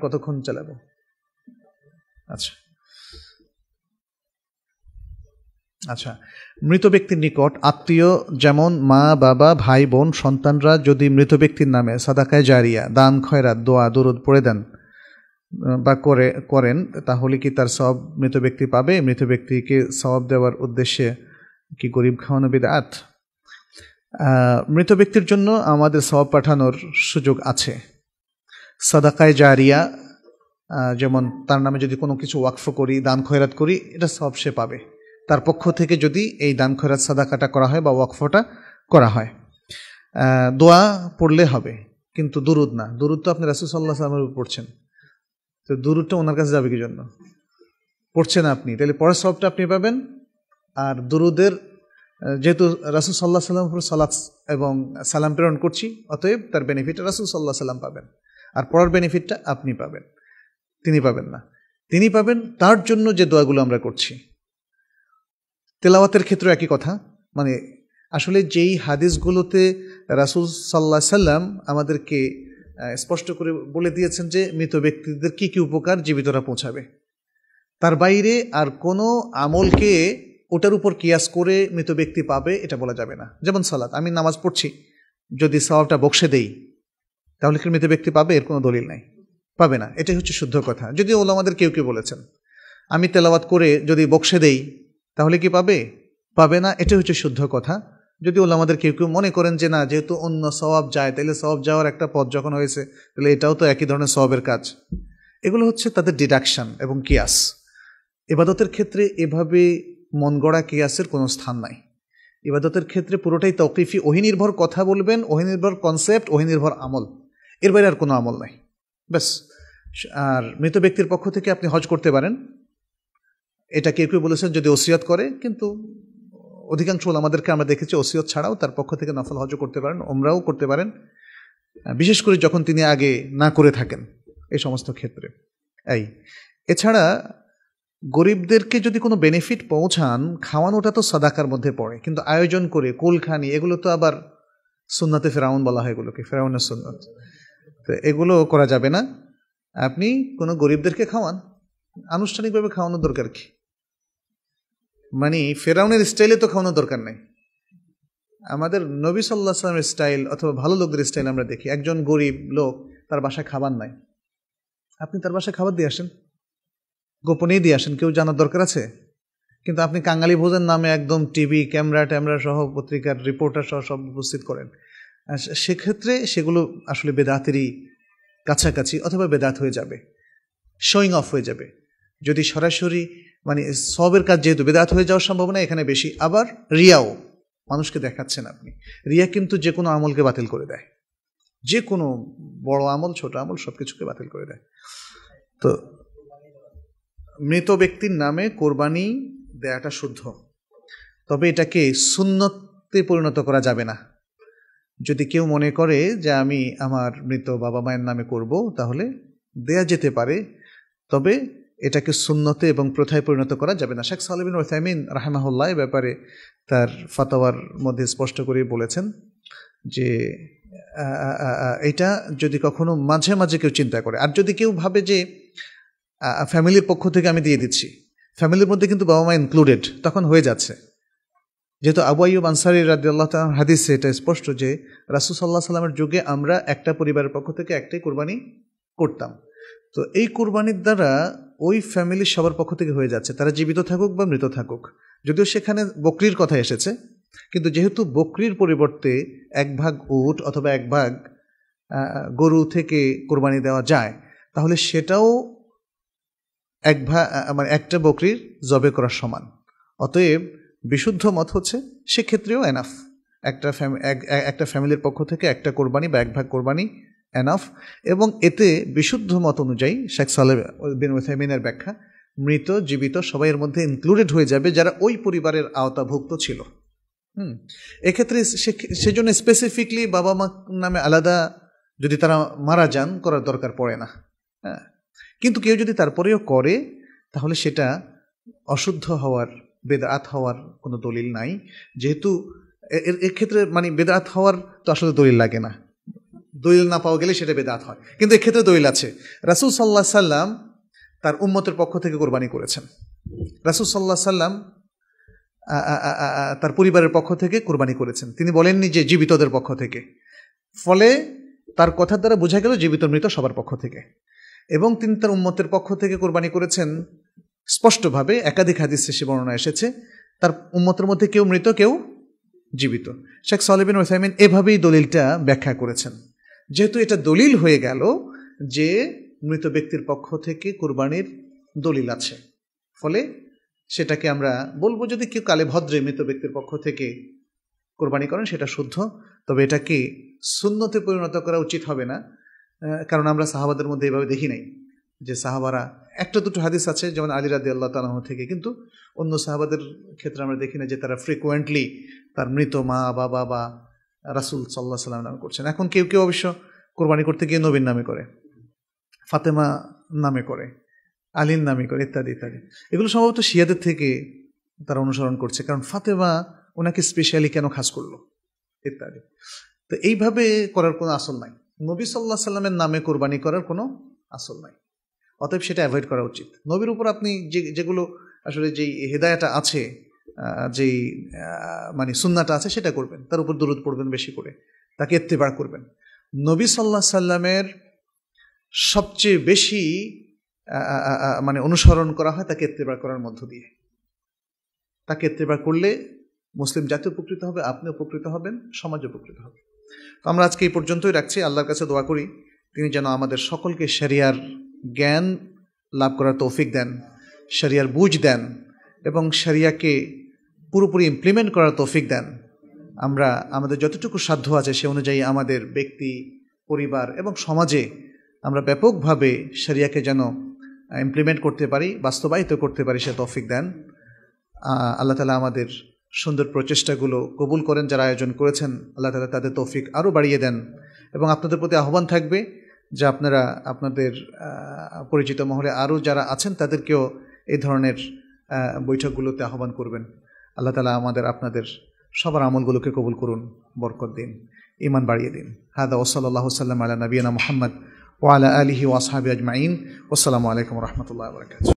কতক্ষণ চালাবো? আচ্ছা আচ্ছা, মৃত ব্যক্তির নিকট আত্মীয় যেমন মা বাবা ভাই বোন সন্তানরা যদি মৃত ব্যক্তির নামে সাদাকায়ে জারিয়া দান খয়রাত দোয়া দরুদ পড়ে দেন বা করেন তাহলে কি তার সওয়াব মৃত ব্যক্তি পাবে? মৃত ব্যক্তিকে সওয়াব দেওয়ার উদ্দেশ্যে কি গরিব খাওয়ানো বিদআত? মৃত ব্যক্তির জন্য আমাদের সওয়াব পাঠানোর সুযোগ আছে। সাদাকায়ে জারিয়া যেমন তার নামে যদি কোনো কিছু ওয়াকফ করি, দান খয়রাত করি, এটা সওয়াব সে পাবে তার পক্ষ থেকে যদি এই দান খয়রাত সাদাকাটা করা হয় বা ওয়াকফটা করা হয়। দোয়া পড়লে হবে, কিন্তু দুরুদ না। দুরুদ তো আপনি রাসূল সাল্লাল্লাহু আলাইহি ওয়াসাল্লামের উপর পড়ছেন, তো দুরুদটা ওনার কাছে যাবে কি জন্য? পড়ছেন আপনি, তাহলে পড়ার সওয়াবটা আপনি পাবেন। আর দুরুদের যেহেতু রাসূল সাল্লাল্লাহু আলাইহি ওয়াসাল্লামের উপর সালাত এবং সালাম প্রেরণ করছি, অতএব তার বেনিফিট রাসূল সাল্লাল্লাহু আলাইহি ওয়াসাল্লাম পাবেন, আর পড়ার বেনিফিটটা আপনি পাবেন, তিনি পাবেন না। তিনি পাবেন তার জন্য যে দোয়াগুলো আমরা করছি। তেলাওয়াতের ক্ষেত্রে একই কথা, মানে আসলে যেই হাদিসগুলোতে রাসূল সাল্লাল্লাহু আলাইহি ওয়াসাল্লাম আমাদেরকে স্পষ্ট করে বলে দিয়েছেন যে মৃত ব্যক্তিদের কি কি উপকার জীবিতরা পৌঁছাবে, তার বাইরে আর কোনো আমলকে ওটার উপর কিয়াস করে মৃত ব্যক্তি পাবে এটা বলা যাবে না। যেমন সালাত, আমি নামাজ পড়ছি, যদি সওয়াবটা বকশে দেই তাহলে কি মৃত ব্যক্তি পাবে? এর কোনো দলিল নাই, পাবে না। এটাই হচ্ছে শুদ্ধ কথা। যদি ওলামাদের কেউ কেউ বলেছেন আমি তেলাওয়াত করে যদি বকশে দেই তাহলে কি পাবে? পাবে না। এটা হচ্ছে শুদ্ধ কথা। যদি ওলামাদের কেউ কেউ মনে করেন যে না, যেহেতু অন্য সওয়াব যায়, তাহলে সওয়াব যাওয়ার একটা পথ যখন হয়েছে তাহলে এটাও তো একই ধরনের সওয়াবের কাজ, এগুলো হচ্ছে তাদের ডিডাকশন এবং কিয়াস। ইবাদতের ক্ষেত্রে এভাবে মন গড়া কিয়াসের কোনো স্থান নাই। ইবাদতের ক্ষেত্রে পুরোটাই তাওকিফি, ওহী নির্ভর কথা বলবেন, ওহী নির্ভর কনসেপ্ট, ওহী নির্ভর আমল, এর বাইরে আর কোনো আমল নাই, ব্যাস। আর মৃত ব্যক্তির পক্ষ থেকে আপনি হজ করতে পারেন, এটা কেউ কেউ বলেছেন যদি ওসিয়ত করে, কিন্তু অধিকাংশ ওলামাদেরকে আমরা দেখেছি ওসিয়ত ছাড়াও তার পক্ষ থেকে নফল হজও করতে পারেন, ওমরাও করতে পারেন, বিশেষ করে যখন তিনি আগে না করে থাকেন, এই সমস্ত ক্ষেত্রে। এছাড়া গরিবদেরকে যদি কোনো বেনিফিট পৌঁছান, খাওয়ানোটা তো সাদাকার মধ্যে পড়ে, কিন্তু আয়োজন করে কুলখানি, এগুলো তো আবার সুন্নাতে ফেরাউন বলা হয়, এগুলোকে ফেরাউনের সুন্নাত, তো এগুলো করা যাবে না। আপনি কোনো গরিবদেরকে খাওয়ান, আনুষ্ঠানিকভাবে খাওয়ানোর দরকার কি? মানে ফেরাউনের স্টাইলে তো খাওয়ানোর দরকার নেই। আমাদের নবী সাল্লাল্লাহু আলাইহি ওয়াসাল্লামের স্টাইল অথবা ভালো লোকদের স্টাইল আমরা দেখি, একজন গরিব লোক, তার বাসায় খাবার নাই, আপনি তার বাসায় খাবার দিয়ে আসেন, গোপনেই দিয়ে আসেন, কেউ জানার দরকার আছে? কিন্তু আপনি কাঙালি ভোজন নামে একদম টিভি ক্যামেরা সহ, পত্রিকার রিপোর্টার সহ সব উপস্থিত করেন, সেক্ষেত্রে সেগুলো আসলে বেদাতেরই কাছাকাছি, অথবা বেদাত হয়ে যাবে, শোয়িং অফ হয়ে যাবে। যদি সরাসরি মানে সবের কাজ যেহেতু বেদাত হয়ে যাওয়ার সম্ভাবনা এখানে বেশি। আবার রিয়াও, মানুষকে দেখাচ্ছেন আপনি, রিয়া কিন্তু যে কোনো আমলকে বাতিল করে দেয়, যে কোনো বড় আমল ছোট আমল সব কিছুকে বাতিল করে দেয়। তো মৃত ব্যক্তির নামে কোরবানি দেয়াটা শুদ্ধ, তবে এটাকে সুন্নতে পরিণত করা যাবে না। যদি কেউ মনে করে যে আমি আমার মৃত বাবা মায়ের নামে করব, তাহলে দেয়া যেতে পারে, তবে এটাকে সুন্নতে এবং প্রথায় পরিণত করা যাবে না। শেখ সালেহ বিন উসাইমিন রাহিমাহুল্লাহ এ ব্যাপারে তার ফাতাওয়ার মধ্যে স্পষ্ট করে বলেছেন যে এটা যদি কখনো মাঝে মাঝে কেউ চিন্তা করে, আর যদি কেউ ভাবে যে ফ্যামিলির পক্ষ থেকে আমি দিয়ে দিচ্ছি, ফ্যামিলির মধ্যে কিন্তু বাবা মা ইনক্লুডেড, তখন হয়ে যাচ্ছে। যেহেতু আবু আইয়ুব আনসারী রাদিয়াল্লাহু তাআলা হাদিসে এটা স্পষ্ট যে রাসূল সাল্লাল্লাহু আলাইহি ওয়াসাল্লামের যুগে আমরা একটা পরিবারের পক্ষ থেকে একটাই কুরবানি করতাম। তো এই কুরবানির দ্বারা ওই ফ্যামিলির সবার পক্ষ থেকে হয়ে যাচ্ছে, তারা জীবিত থাকুক বা মৃত থাকুক। যদিও সেখানে বকরির কথা এসেছে, কিন্তু যেহেতু বকরির পরিবর্তে এক ভাগ উট অথবা এক ভাগ গরু থেকে কোরবানি দেওয়া যায়, তাহলে সেটাও এক ভাগ মানে একটা বকরির জবে করার সমান। অতএব বিশুদ্ধ মত হচ্ছে সেক্ষেত্রেও এনাফ, একটা ফ্যামিলির পক্ষ থেকে একটা কোরবানি বা এক ভাগ কোরবানি এনাফ। এবং এতে বিশুদ্ধ মত অনুযায়ী শেখ সালেহ বিন উসাইমিনের ব্যাখ্যা, মৃত জীবিত সবাইয়ের মধ্যে ইনক্লুডেড হয়ে যাবে যারা ওই পরিবারের আওতাভুক্ত ছিল। এক্ষেত্রে সেজন্য স্পেসিফিকলি বাবা মা নামে আলাদা যদি তারা মারা যান করার দরকার পড়ে না। হ্যাঁ, কিন্তু কেউ যদি তারপরেও করে তাহলে সেটা অশুদ্ধ হওয়ার, বেদাত হওয়ার কোনো দলিল নাই। যেহেতু এর ক্ষেত্রে মানে বেদাত হওয়ার তো আসলে দলিল লাগে না, দলিল না পাওয়া গেলে সেটা বেদাত হয়। কিন্তু এক্ষেত্রে দলিল আছে। রাসূল সাল্লাল্লাহু আলাইহি সাল্লাম তার উম্মতের পক্ষ থেকে কোরবানি করেছেন। রাসূল সাল্লাল্লাহু আলাইহি সাল্লাম তার পরিবারের পক্ষ থেকে কোরবানি করেছেন। তিনি বলেননি যে জীবিতদের পক্ষ থেকে। ফলে তার কথার দ্বারা বোঝা গেল জীবিত মৃত সবার পক্ষ থেকে। এবং তিনি তার উম্মতের পক্ষ থেকে কোরবানি করেছেন স্পষ্টভাবে, একাধিক হাদিসে সে বর্ণনা এসেছে। তার উম্মতের মধ্যে কেউ মৃত, কেউ জীবিত। শেখ সালেহ বিন উসাইমিন এভাবেই দলিলটা ব্যাখ্যা করেছেন। যেহেতু এটা দলিল হয়ে গেল যে মৃত ব্যক্তির পক্ষ থেকে কোরবানির দলিল আছে, ফলে সেটাকে আমরা বলবো যদি কেউ কালে ভদ্রে মৃত ব্যক্তির পক্ষ থেকে কোরবানি করেন সেটা শুদ্ধ, তবে এটাকে সুন্নতে পরিণত করা উচিত হবে না। কারণ আমরা সাহাবাদের মধ্যে এইভাবে দেখি নাই যে সাহাবারা, একটা দুটো হাদিস আছে যেমন আলী রাদিয়াল্লাহু তাআলা আনহু থেকে, কিন্তু অন্য সাহাবাদের ক্ষেত্রে আমরা দেখি না যে তারা ফ্রিকোয়েন্টলি তার মৃত মা, বাবা বা রাসূল সাল্লাল্লাহু আলাইহি ওয়াসাল্লাম নাম করছেন। এখন কেউ কেউ অবশ্য কোরবানি করতে গিয়ে নবীর নামে করে, ফাতেমা নামে করে, আলীর নামে করে, ইত্যাদি ইত্যাদি। এগুলো সম্ভবত শিয়াদের থেকে তারা অনুসরণ করছে, কারণ ফাতেমা ওনাকে স্পেশালি কেন খাস করলো ইত্যাদি। তো এইভাবে করার কোনো আসল নাই। নবী সাল্লাল্লাহু আলাইহি সাল্লামের নামে কোরবানি করার কোনো আসল নাই, অতএব সেটা অ্যাভয়েড করা উচিত। নবীর উপর আপনি যেগুলো আসলে যেই হেদায়াটা আছে, যেই মানে সুন্নাটা আছে সেটা করবেন, তার উপর দুরূদ পড়বেন বেশি করে, তাকে ইত্তেবা করবেন। নবী সাল্লাল্লাহু আলাইহি সাল্লামের সবচেয়ে বেশি মানে অনুসরণ করা হয় তাকে ইত্তেবা করার মধ্য দিয়ে। তাকে ইত্তেবা করলে মুসলিম জাতি উপকৃত হবে, আপনি উপকৃত হবেন, সমাজ উপকৃত হবে। তো আমরা আজকে এই পর্যন্তই রাখছি। আল্লাহর কাছে দোয়া করি তিনি যেন আমাদের সকলকে শরিয়ার জ্ঞান লাভ করার তৌফিক দেন, শরিয়ার বুঝ দেন এবং শরিয়াকে পুরোপুরি ইমপ্লিমেন্ট করার তৌফিক দেন। আমরা আমাদের যতটুকু সাধ্য আছে সে অনুযায়ী আমাদের ব্যক্তি, পরিবার এবং সমাজে আমরা ব্যাপকভাবে শরিয়াকে যেন ইমপ্লিমেন্ট করতে পারি, বাস্তবায়িত করতে পারি, সে তৌফিক দেন। আল্লাহ তাআলা আমাদের সুন্দর প্রচেষ্টাগুলো কবুল করেন। যারা আয়োজন করেছেন আল্লাহ তাআলা তাদের তৌফিক আরও বাড়িয়ে দেন। এবং আপনাদের প্রতি আহ্বান থাকবে যে আপনারা আপনাদের পরিচিত মহলে আরও যারা আছেন তাদেরকেও এই ধরনের বৈঠকগুলোতে আহ্বান করবেন। আল্লাহ তাআলা আমাদের আপনাদের সবার আমলগুলোকে কবুল করুন, বরকত দিন, ঈমান বাড়িয়ে দিন। হাদা ওয়া সাল্লাল্লাহু সাল্লাম আলা নবিয়িনা মুহাম্মদ ওয়া আলা আলিহি ওয়া আসহাবিহি আজমাইন। আসসালামু আলাইকুম ওয়া রাহমাতুল্লাহি ওয়া বারাকাতুহু।